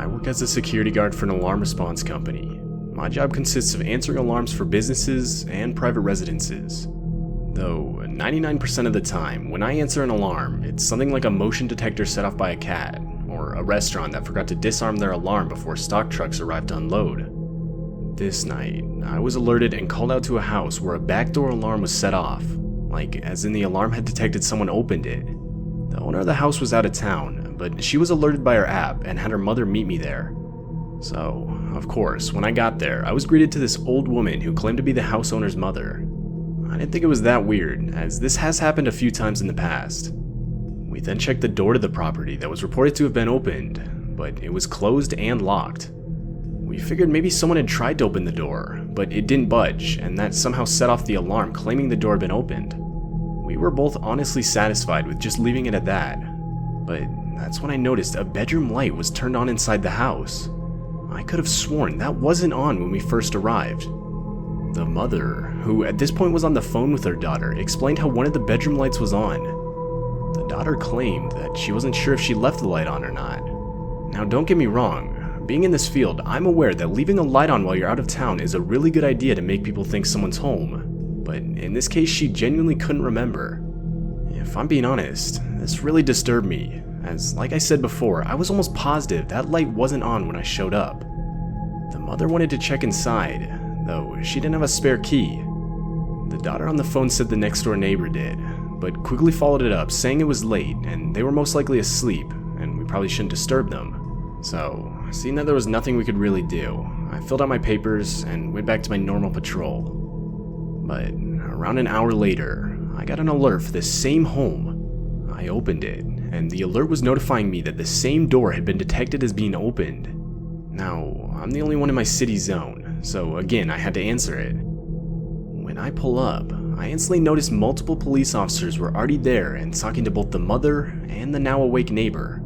work as a security guard for an alarm response company. My job consists of answering alarms for businesses and private residences. Though 99% of the time, when I answer an alarm, it's something like a motion detector set off by a cat, or a restaurant that forgot to disarm their alarm before stock trucks arrived to unload. This night, I was alerted and called out to a house where a backdoor alarm was set off, like as in the alarm had detected someone opened it. The owner of the house was out of town, but she was alerted by her app and had her mother meet me there. So, of course, when I got there, I was greeted to this old woman who claimed to be the house owner's mother. I didn't think it was that weird, as this has happened a few times in the past. We then checked the door to the property that was reported to have been opened, but it was closed and locked. We figured maybe someone had tried to open the door, but it didn't budge, and that somehow set off the alarm claiming the door had been opened. We were both honestly satisfied with just leaving it at that, but that's when I noticed a bedroom light was turned on inside the house. I could have sworn that wasn't on when we first arrived. The mother, who at this point was on the phone with her daughter, explained how one of the bedroom lights was on. The daughter claimed that she wasn't sure if she left the light on or not. Now don't get me wrong, being in this field, I'm aware that leaving a light on while you're out of town is a really good idea to make people think someone's home, but in this case she genuinely couldn't remember. If I'm being honest, this really disturbed me, as like I said before, I was almost positive that light wasn't on when I showed up. The mother wanted to check inside, though she didn't have a spare key. The daughter on the phone said the next door neighbor did, but quickly followed it up saying it was late and they were most likely asleep and we probably shouldn't disturb them. So, seeing that there was nothing we could really do, I filled out my papers and went back to my normal patrol. But around an hour later, I got an alert for the same home. I opened it, and the alert was notifying me that the same door had been detected as being opened. Now, I'm the only one in my city zone, so again I had to answer it. When I pull up, I instantly noticed multiple police officers were already there and talking to both the mother and the now awake neighbor.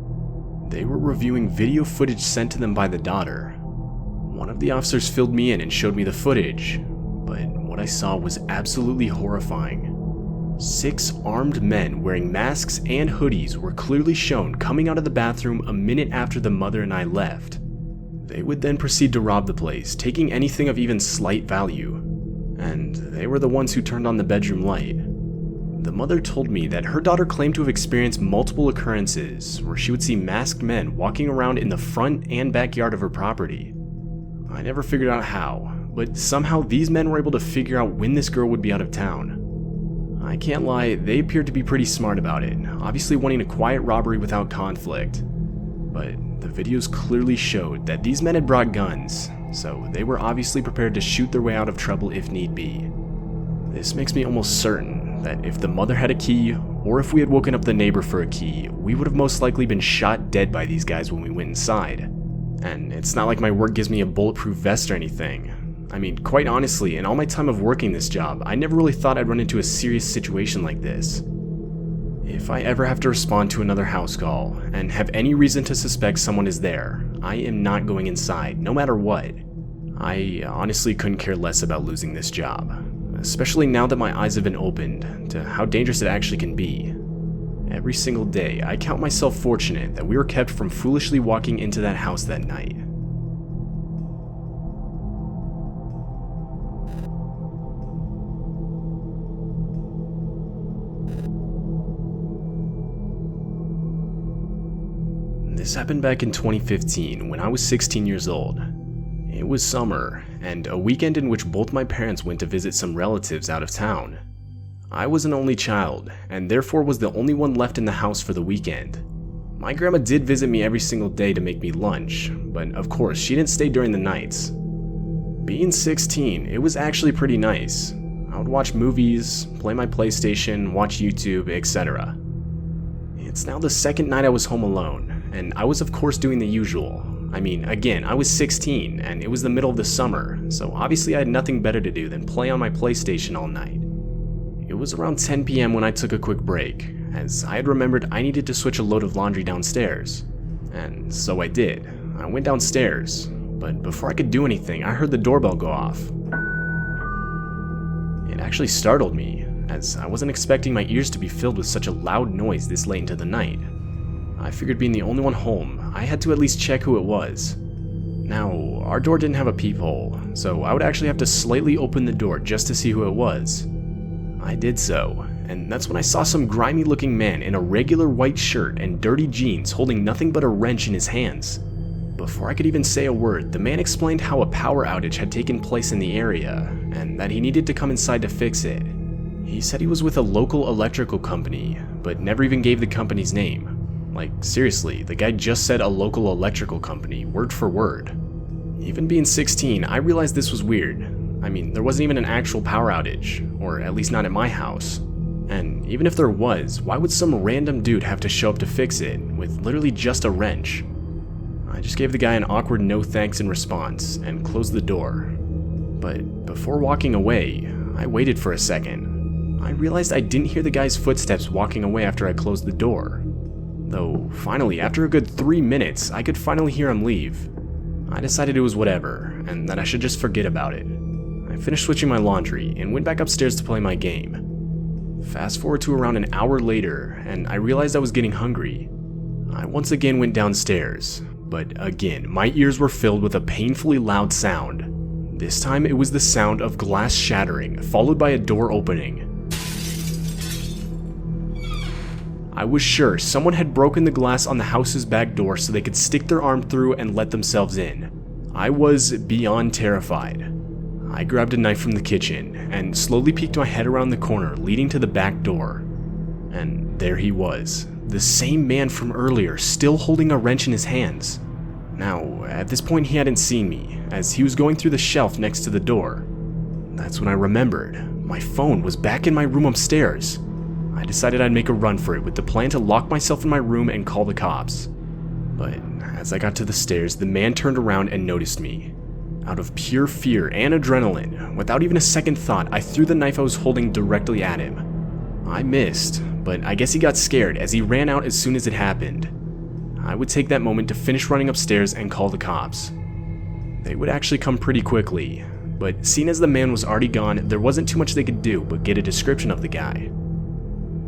They were reviewing video footage sent to them by the daughter. One of the officers filled me in and showed me the footage, but what I saw was absolutely horrifying. 6 armed men wearing masks and hoodies were clearly shown coming out of the bathroom a minute after the mother and I left. They would then proceed to rob the place, taking anything of even slight value. And they were the ones who turned on the bedroom light. The mother told me that her daughter claimed to have experienced multiple occurrences where she would see masked men walking around in the front and backyard of her property. I never figured out how, but somehow these men were able to figure out when this girl would be out of town. I can't lie, they appeared to be pretty smart about it, obviously wanting a quiet robbery without conflict. But the videos clearly showed that these men had brought guns, so they were obviously prepared to shoot their way out of trouble if need be. This makes me almost certain that if the mother had a key, or if we had woken up the neighbor for a key, we would have most likely been shot dead by these guys when we went inside. And it's not like my work gives me a bulletproof vest or anything. I mean, quite honestly, in all my time of working this job, I never really thought I'd run into a serious situation like this. If I ever have to respond to another house call, and have any reason to suspect someone is there, I am not going inside, no matter what. I honestly couldn't care less about losing this job, especially now that my eyes have been opened to how dangerous it actually can be. Every single day, I count myself fortunate that we were kept from foolishly walking into that house that night. This happened back in 2015 when I was 16 years old. It was summer, and a weekend in which both my parents went to visit some relatives out of town. I was an only child, and therefore was the only one left in the house for the weekend. My grandma did visit me every single day to make me lunch, but of course she didn't stay during the nights. Being 16, it was actually pretty nice. I would watch movies, play my PlayStation, watch YouTube, etc. It's now the second night I was home alone, and I was of course doing the usual. I mean, again, I was 16, and it was the middle of the summer, so obviously I had nothing better to do than play on my PlayStation all night. It was around 10 p.m. when I took a quick break, as I had remembered I needed to switch a load of laundry downstairs. And so I did. I went downstairs, but before I could do anything, I heard the doorbell go off. It actually startled me, as I wasn't expecting my ears to be filled with such a loud noise this late into the night. I figured being the only one home, I had to at least check who it was. Now, our door didn't have a peephole, so I would actually have to slightly open the door just to see who it was. I did so, and that's when I saw some grimy looking man in a regular white shirt and dirty jeans holding nothing but a wrench in his hands. Before I could even say a word, the man explained how a power outage had taken place in the area, and that he needed to come inside to fix it. He said he was with a local electrical company, but never even gave the company's name. Like, seriously, the guy just said a local electrical company, word for word. Even being 16, I realized this was weird. I mean, there wasn't even an actual power outage, or at least not at my house. And even if there was, why would some random dude have to show up to fix it, with literally just a wrench? I just gave the guy an awkward no thanks in response, and closed the door. But before walking away, I waited for a second. I realized I didn't hear the guy's footsteps walking away after I closed the door. Though, finally, after a good 3 minutes, I could finally hear him leave. I decided it was whatever, and that I should just forget about it. I finished switching my laundry, and went back upstairs to play my game. Fast forward to around an hour later, and I realized I was getting hungry. I once again went downstairs, but again, my ears were filled with a painfully loud sound. This time it was the sound of glass shattering, followed by a door opening. I was sure someone had broken the glass on the house's back door so they could stick their arm through and let themselves in. I was beyond terrified. I grabbed a knife from the kitchen and slowly peeked my head around the corner leading to the back door. And there he was, the same man from earlier, still holding a wrench in his hands. Now, at this point he hadn't seen me, as he was going through the shelf next to the door. That's when I remembered, my phone was back in my room upstairs. I decided I'd make a run for it with the plan to lock myself in my room and call the cops. But as I got to the stairs, the man turned around and noticed me. Out of pure fear and adrenaline, without even a second thought, I threw the knife I was holding directly at him. I missed, but I guess he got scared as he ran out as soon as it happened. I would take that moment to finish running upstairs and call the cops. They would actually come pretty quickly, but seeing as the man was already gone, there wasn't too much they could do but get a description of the guy.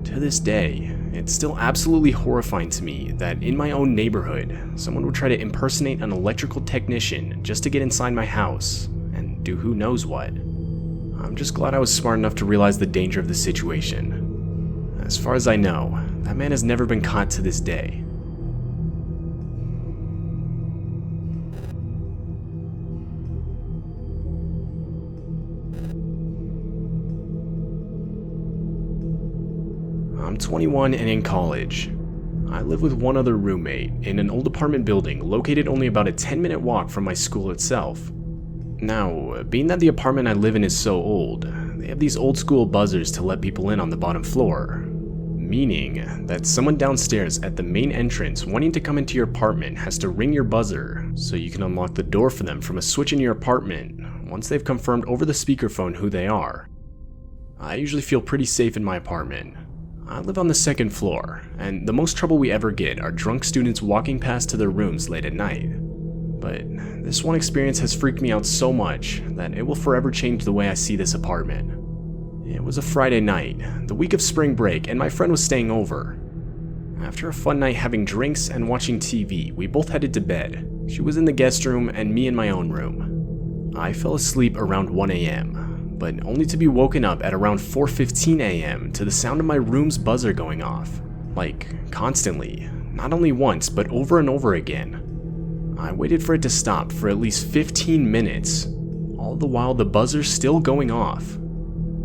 To this day, it's still absolutely horrifying to me that in my own neighborhood, someone would try to impersonate an electrical technician just to get inside my house and do who knows what. I'm just glad I was smart enough to realize the danger of the situation. As far as I know, that man has never been caught to this day. I'm 21 and in college. I live with one other roommate in an old apartment building located only about a 10-minute walk from my school itself. Now, being that the apartment I live in is so old, they have these old school buzzers to let people in on the bottom floor. Meaning that someone downstairs at the main entrance wanting to come into your apartment has to ring your buzzer so you can unlock the door for them from a switch in your apartment once they've confirmed over the speakerphone who they are. I usually feel pretty safe in my apartment. I live on the second floor, and the most trouble we ever get are drunk students walking past to their rooms late at night. But this one experience has freaked me out so much that it will forever change the way I see this apartment. It was a Friday night, the week of spring break, and my friend was staying over. After a fun night having drinks and watching TV, we both headed to bed. She was in the guest room and me in my own room. I fell asleep around 1 a.m. but only to be woken up at around 4:15 a.m. to the sound of my room's buzzer going off. Like, constantly. Not only once, but over and over again. I waited for it to stop for at least 15 minutes, all the while the buzzer's still going off.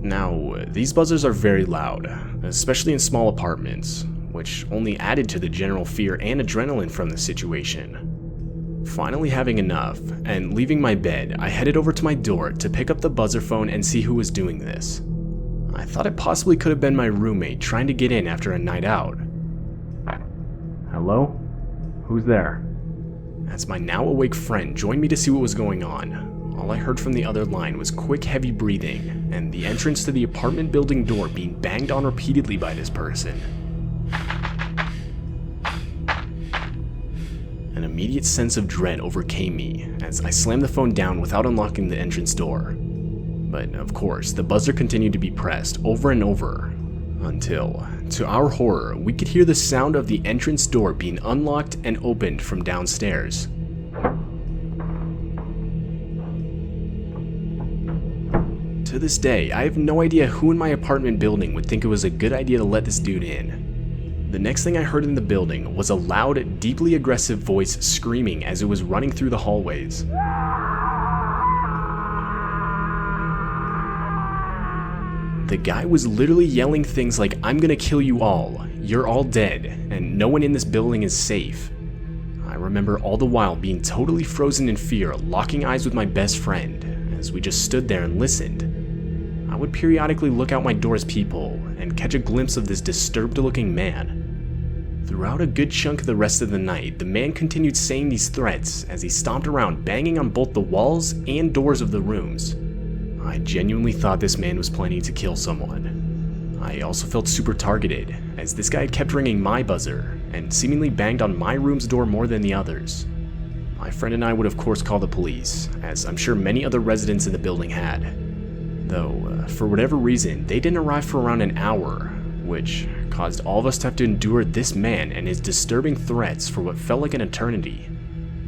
Now, these buzzers are very loud, especially in small apartments, which only added to the general fear and adrenaline from the situation. Finally having enough, and leaving my bed, I headed over to my door to pick up the buzzer phone and see who was doing this. I thought it possibly could have been my roommate trying to get in after a night out. Hello? Who's there? As my now awake friend joined me to see what was going on, all I heard from the other line was quick heavy breathing, and the entrance to the apartment building door being banged on repeatedly by this person. An immediate sense of dread overcame me as I slammed the phone down without unlocking the entrance door. But of course, the buzzer continued to be pressed over and over until, To our horror, we could hear the sound of the entrance door being unlocked and opened from downstairs. To this day, I have no idea who in my apartment building would think it was a good idea to let this dude in. The next thing I heard in the building was a loud, deeply aggressive voice screaming as it was running through the hallways. The guy was literally yelling things like, "I'm gonna kill you all, you're all dead, and no one in this building is safe." I remember all the while being totally frozen in fear, locking eyes with my best friend, as we just stood there and listened. I would periodically look out my door's peephole and catch a glimpse of this disturbed-looking man. Throughout a good chunk of the rest of the night, the man continued saying these threats as he stomped around banging on both the walls and doors of the rooms. I genuinely thought this man was planning to kill someone. I also felt super targeted, as this guy kept ringing my buzzer and seemingly banged on my room's door more than the others. My friend and I would of course call the police, as I'm sure many other residents in the building had. Though, for whatever reason, they didn't arrive for around an hour, which caused all of us to have to endure this man and his disturbing threats for what felt like an eternity.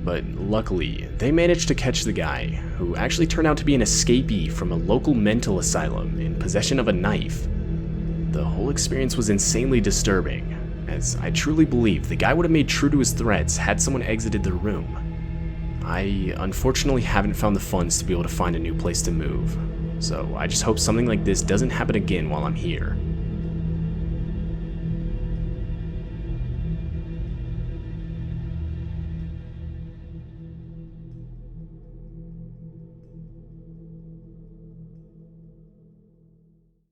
But luckily, they managed to catch the guy, who actually turned out to be an escapee from a local mental asylum in possession of a knife. The whole experience was insanely disturbing, as I truly believe the guy would have made true to his threats had someone exited the room. I unfortunately haven't found the funds to be able to find a new place to move, so I just hope something like this doesn't happen again while I'm here.